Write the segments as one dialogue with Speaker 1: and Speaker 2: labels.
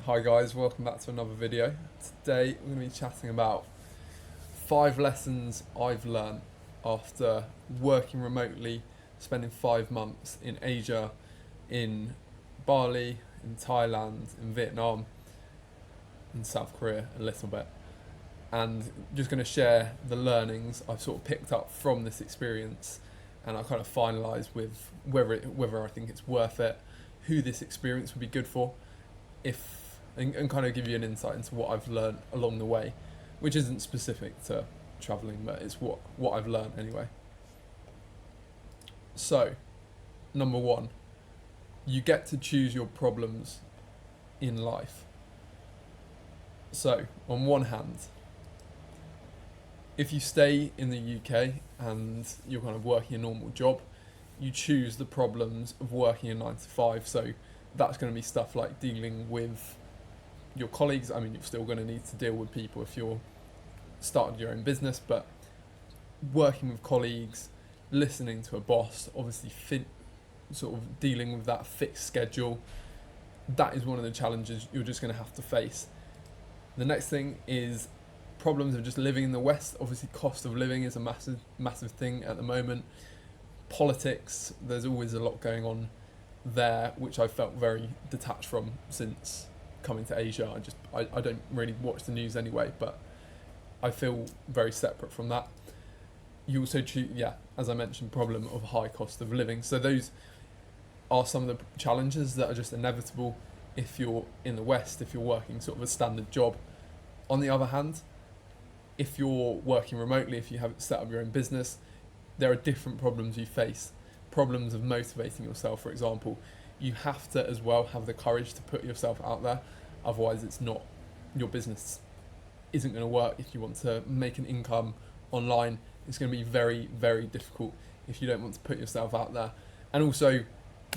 Speaker 1: Hi guys, welcome back to another video. Today we're going to be chatting about 5 lessons I've learned after working remotely, spending 5 months in Asia, in Bali, in Thailand, in Vietnam, in South Korea a little bit. And just going to share the learnings I've sort of picked up from this experience, and I'll kind of finalise with whether I think it's worth it, who this experience would be good for, if and kind of give you an insight into what I've learned along the way, which isn't specific to travelling, but it's what I've learned anyway. So, number one, you get to choose your problems in life. So, on one hand, if you stay in the UK and you're kind of working a normal job, you choose the problems of working a 9 to 5. So, that's going to be stuff like dealing with your colleagues. I mean, you're still going to need to deal with people if you're starting your own business, but working with colleagues, listening to a boss, obviously sort of dealing with that fixed schedule, that is one of the challenges you're just going to have to face. The next thing is problems of just living in the West. Obviously, cost of living is a massive thing at the moment. Politics, there's always a lot going on there, which I felt very detached from since coming to Asia. I don't really watch the news anyway, but I feel very separate from that. You also choose, as I mentioned, problem of high cost of living. So those are some of the challenges that are just inevitable if you're in the West, if you're working sort of a standard job. On the other hand, if you're working remotely, if you have set up your own business, there are different problems you face. Problems of motivating yourself, for example. You have to as well have the courage to put yourself out there, otherwise it's not, your business isn't going to work. If you want to make an income online, it's going to be very, very difficult if you don't want to put yourself out there. And also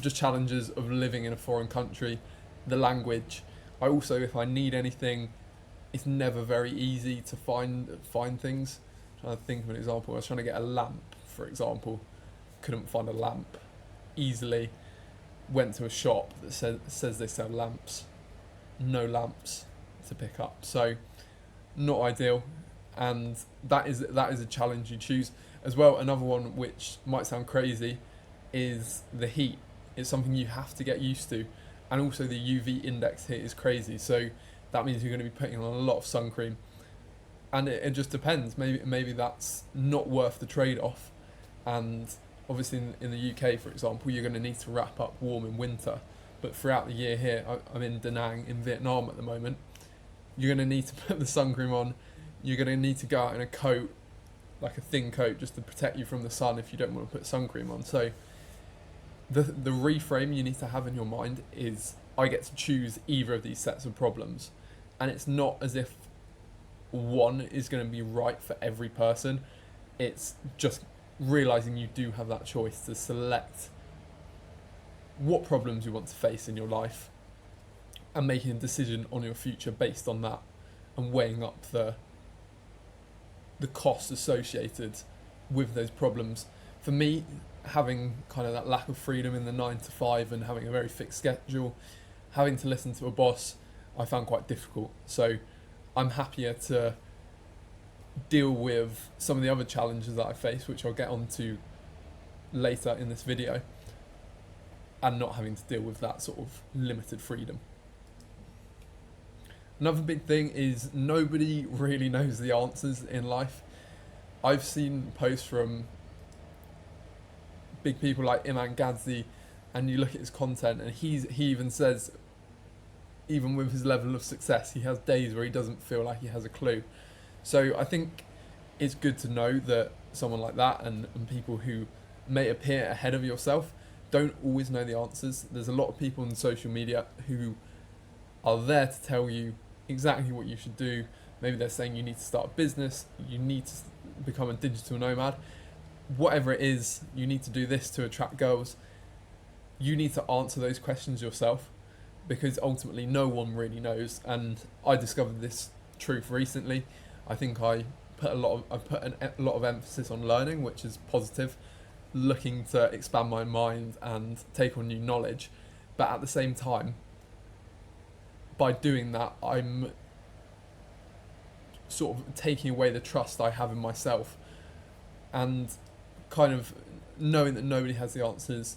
Speaker 1: just challenges of living in a foreign country, the language. If I need anything, it's never very easy to find things. I'm trying to think of an example. I was trying to get a lamp, for example, couldn't find a lamp easily. Went to a shop that says they sell lamps, no lamps to pick up. So not ideal, and that is a challenge you choose as well. Another one which might sound crazy is the heat. It's something you have to get used to, and also the UV index here is crazy. So that means you're going to be putting on a lot of sun cream, and it just depends. Maybe that's not worth the trade-off. And obviously in the UK, for example, you're going to need to wrap up warm in winter, but throughout the year here, I'm in Da Nang in Vietnam at the moment, you're going to need to put the sun cream on. You're going to need to go out in a coat, like a thin coat, just to protect you from the sun if you don't want to put sun cream on. So the reframe you need to have in your mind is, I get to choose either of these sets of problems, and it's not as if one is going to be right for every person. It's just realizing you do have that choice to select what problems you want to face in your life, and making a decision on your future based on that, and weighing up the costs associated with those problems. For me, having kind of that lack of freedom in the 9 to 5 and having a very fixed schedule, having to listen to a boss, I found quite difficult. So I'm happier to deal with some of the other challenges that I face, which I'll get onto later in this video, and not having to deal with that sort of limited freedom. Another big thing is nobody really knows the answers in life. I've seen posts from big people like Iman Gadzhi, and you look at his content, and he even says, even with his level of success, he has days where he doesn't feel like he has a clue. So I think it's good to know that someone like that, and people who may appear ahead of yourself, don't always know the answers. There's a lot of people on social media who are there to tell you exactly what you should do. Maybe they're saying you need to start a business, you need to become a digital nomad, whatever it is, you need to do this to attract girls. You need to answer those questions yourself, because ultimately no one really knows. And I discovered this truth recently. I think I've put a lot of emphasis on learning, which is positive, looking to expand my mind and take on new knowledge. But at the same time, by doing that, I'm sort of taking away the trust I have in myself, and kind of knowing that nobody has the answers,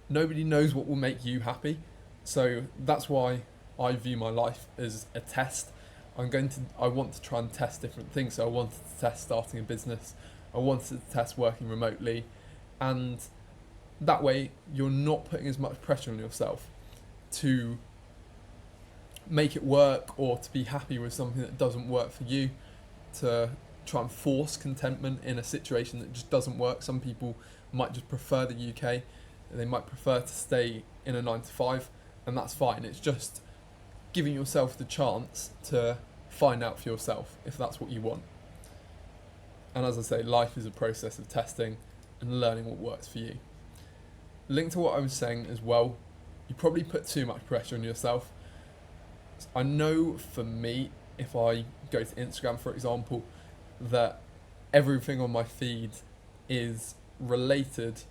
Speaker 1: nobody knows what will make you happy. So that's why I view my life as a test. I want to try and test different things. So I wanted to test starting a business. I wanted to test working remotely, and that way you're not putting as much pressure on yourself to make it work or to be happy with something that doesn't work for you, to try and force contentment in a situation that just doesn't work. Some people might just prefer the UK, they might prefer to stay in a 9 to 5, and that's fine. It's just giving yourself the chance to find out for yourself if that's what you want. And as I say, life is a process of testing and learning what works for you. Linked to what I was saying as well, you probably put too much pressure on yourself. I know for me, if I go to Instagram, for example, that everything on my feed is related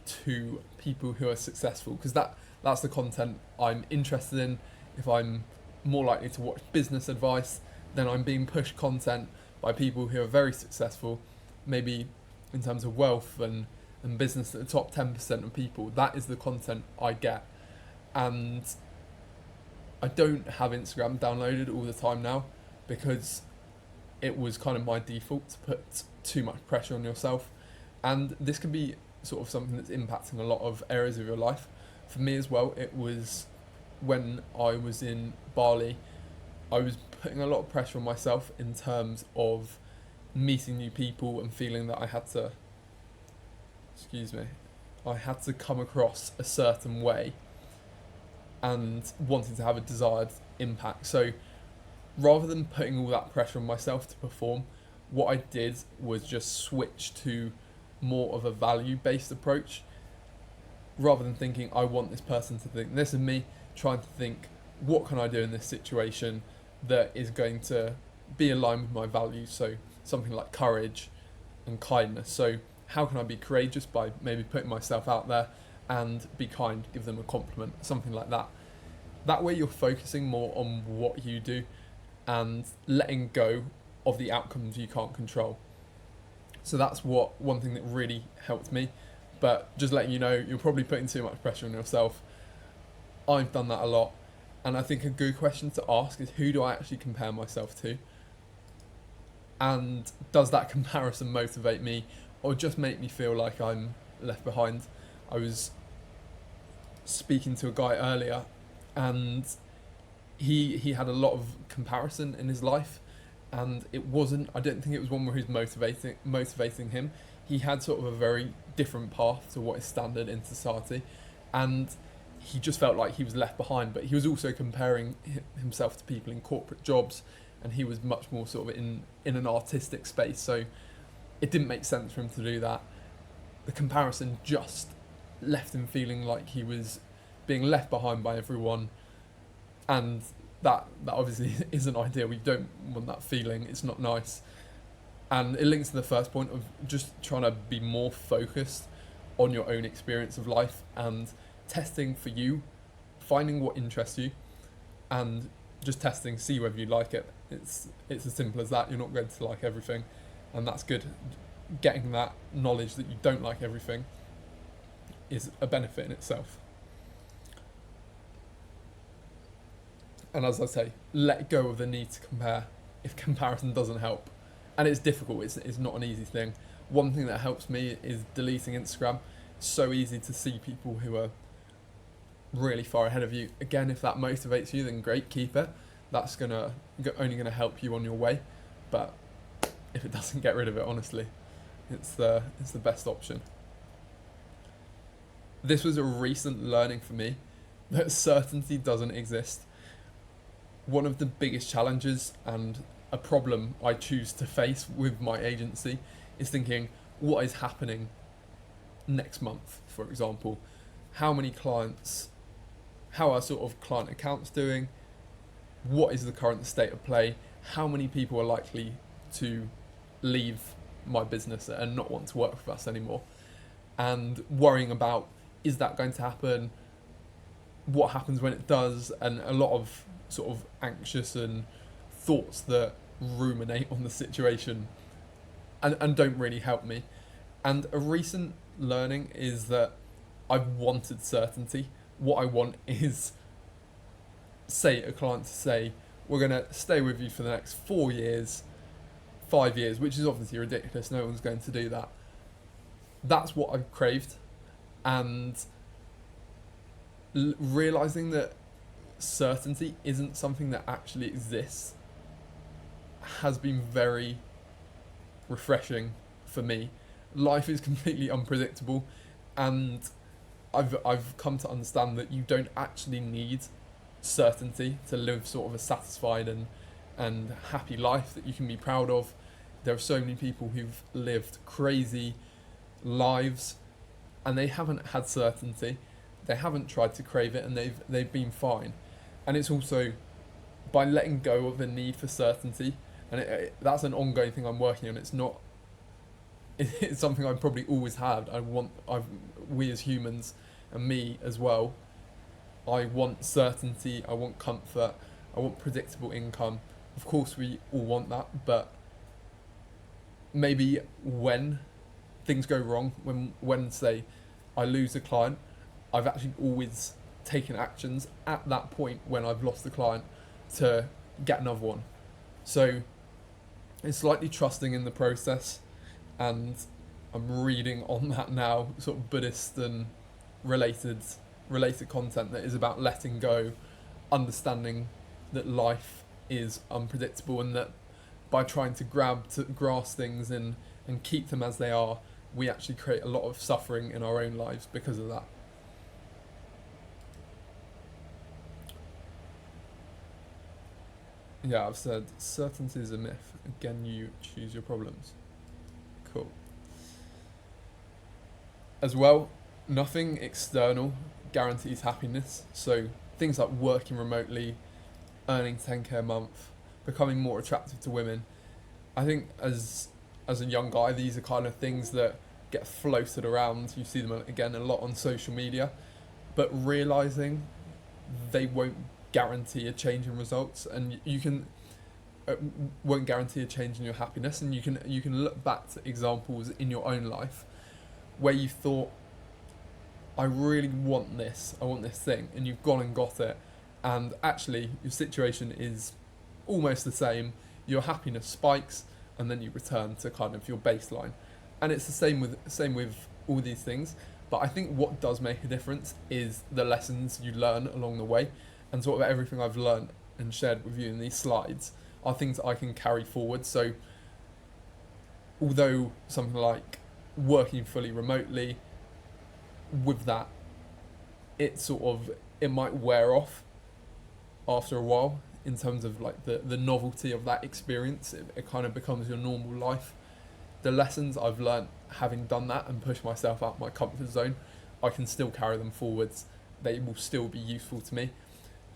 Speaker 1: to people who are successful, because that's the content I'm interested in. If I'm more likely to watch business advice, then I'm being pushed content by people who are very successful, maybe in terms of wealth and business, at the top 10% of people. That is the content I get. And I don't have Instagram downloaded all the time now, because it was kind of my default to put too much pressure on yourself. And this can be sort of something that's impacting a lot of areas of your life. For me as well, it was when I was in Bali, I was putting a lot of pressure on myself in terms of meeting new people and feeling that I had to come across a certain way and wanting to have a desired impact. So rather than putting all that pressure on myself to perform, what I did was just switch to more of a value-based approach. Rather than thinking, I want this person to think this of me, trying to think, what can I do in this situation that is going to be aligned with my values? So something like courage and kindness. So how can I be courageous by maybe putting myself out there, and be kind, give them a compliment, something like that. That way you're focusing more on what you do and letting go of the outcomes you can't control. So that's one thing that really helped me. But just letting you know, you're probably putting too much pressure on yourself. I've done that a lot. And I think a good question to ask is, who do I actually compare myself to? And does that comparison motivate me, or just make me feel like I'm left behind? I was speaking to a guy earlier, and he had a lot of comparison in his life, and I don't think it was one where he was motivating him. He had sort of a very different path to what is standard in society, and he just felt like he was left behind. But he was also comparing himself to people in corporate jobs, and he was much more sort of in an artistic space, so it didn't make sense for him to do that. The comparison just left him feeling like he was being left behind by everyone, and that obviously isn't ideal. We don't want that feeling. It's not nice. And it links to the first point of just trying to be more focused on your own experience of life and testing for you, finding what interests you, and just testing, see whether you like it. It's as simple as that. You're not going to like everything, and that's good. Getting that knowledge that you don't like everything is a benefit in itself. And as I say, let go of the need to compare if comparison doesn't help. And it's difficult, it's not an easy thing. One thing that helps me is deleting Instagram. It's so easy to see people who are really far ahead of you. Again, if that motivates you, then great, keep it. That's only gonna help you on your way. But if it doesn't, get rid of it, honestly. It's the best option. This was a recent learning for me, that certainty doesn't exist. One of the biggest challenges and a problem I choose to face with my agency is thinking, what is happening next month, for example? How many clients? How are sort of client accounts doing? What is the current state of play? How many people are likely to leave my business and not want to work with us anymore? And worrying about, is that going to happen? what happens when it does, and a lot of sort of anxious and thoughts that ruminate on the situation and don't really help me. And a recent learning is that I've wanted certainty. What I want is, say, a client to say, we're going to stay with you for the next 4 years, 5 years, which is obviously ridiculous. No one's going to do that. That's what I've craved. And realizing that certainty isn't something that actually exists has been very refreshing for me. Life is completely unpredictable, and I've come to understand that you don't actually need certainty to live sort of a satisfied and happy life that you can be proud of. There are so many people who've lived crazy lives and they haven't had certainty. They haven't tried to crave it, and they've been fine. And it's also by letting go of the need for certainty, and that's an ongoing thing I'm working on. It's not. It's something I've probably always had. We as humans, and me as well, I want certainty. I want comfort. I want predictable income. Of course, we all want that, but maybe when things go wrong, when say I lose a client, I've actually always taken actions at that point when I've lost the client to get another one. So it's slightly trusting in the process, and I'm reading on that now, sort of Buddhist and related content that is about letting go, understanding that life is unpredictable, and that by trying to grasp things and keep them as they are, we actually create a lot of suffering in our own lives because of that. Yeah, I've said certainty is a myth. Again, you choose your problems. Cool. As well, nothing external guarantees happiness. So things like working remotely, earning 10k a month, becoming more attractive to women. I think as a young guy, these are kind of things that get floated around. You see them again a lot on social media, but realizing they won't guarantee a change in results, and you can won't guarantee a change in your happiness. And you can look back to examples in your own life where you thought, I really want this thing, and you've gone and got it, and actually your situation is almost the same. Your happiness spikes, and then you return to kind of your baseline. And it's the same with all these things. But I think what does make a difference is the lessons you learn along the way. And sort of everything I've learned and shared with you in these slides are things I can carry forward. So although something like working fully remotely, with that, it might wear off after a while in terms of like the novelty of that experience. It kind of becomes your normal life. The lessons I've learned having done that and pushed myself out my comfort zone, I can still carry them forwards. They will still be useful to me.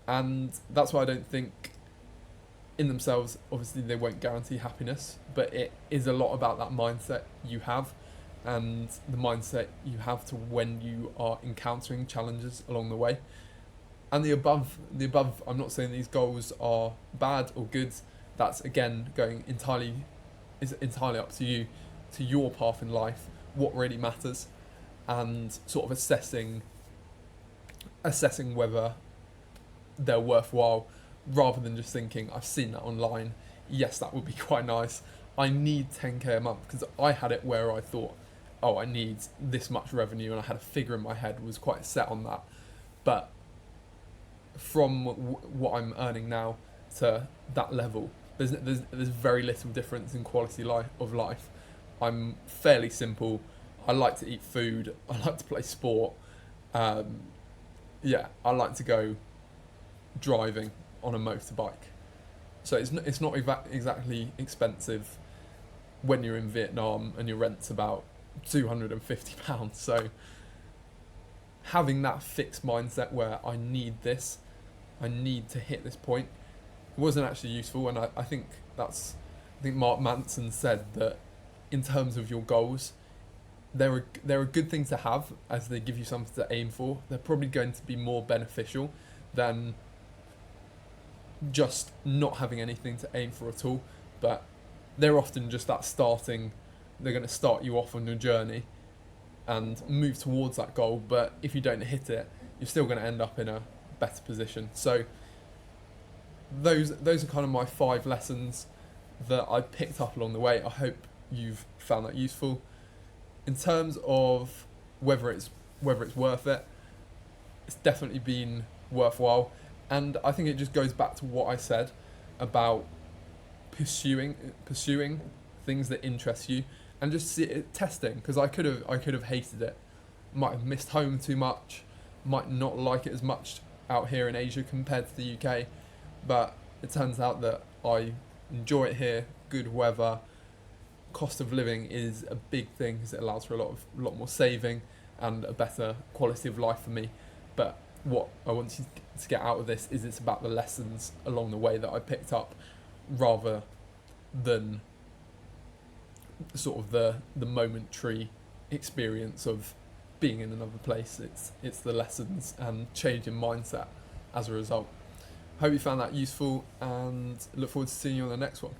Speaker 1: And that's why I don't think in themselves, obviously they won't guarantee happiness, but it is a lot about that mindset you have, and the mindset you have to when you are encountering challenges along the way. And the above, I'm not saying these goals are bad or good. That's again is entirely up to you, to your path in life, what really matters, and sort of assessing whether they're worthwhile, rather than just thinking, I've seen that online, yes, that would be quite nice, I need 10k a month, because I had it where I thought, oh, I need this much revenue, and I had a figure in my head, was quite set on that. But from what I'm earning now to that level, there's very little difference in quality of life. I'm fairly simple. I like to eat food. I like to play sport. I like to go driving on a motorbike. So it's not exactly expensive when you're in Vietnam and your rent's about £250. So having that fixed mindset where I need this, I need to hit this point, wasn't actually useful. And I think Mark Manson said that in terms of your goals, they're a good thing to have as they give you something to aim for. They're probably going to be more beneficial than just not having anything to aim for at all. But they're often just that starting. They're going to start you off on your journey and move towards that goal. But if you don't hit it, you're still going to end up in a better position. So those are kind of my 5 lessons that I picked up along the way. I hope you've found that useful. In terms of whether it's worth it, it's definitely been worthwhile, and I think it just goes back to what I said about pursuing things that interest you and just testing. Because I could have hated it, might have missed home too much, might not like it as much out here in Asia compared to the UK, but it turns out that I enjoy it here. Good weather, cost of living is a big thing because it allows for a lot more saving and a better quality of life for me. But what I want you to get out of this is it's about the lessons along the way that I picked up, rather than sort of the momentary experience of being in another place. It's the lessons and change in mindset as a result. Hope you found that useful and look forward to seeing you on the next one.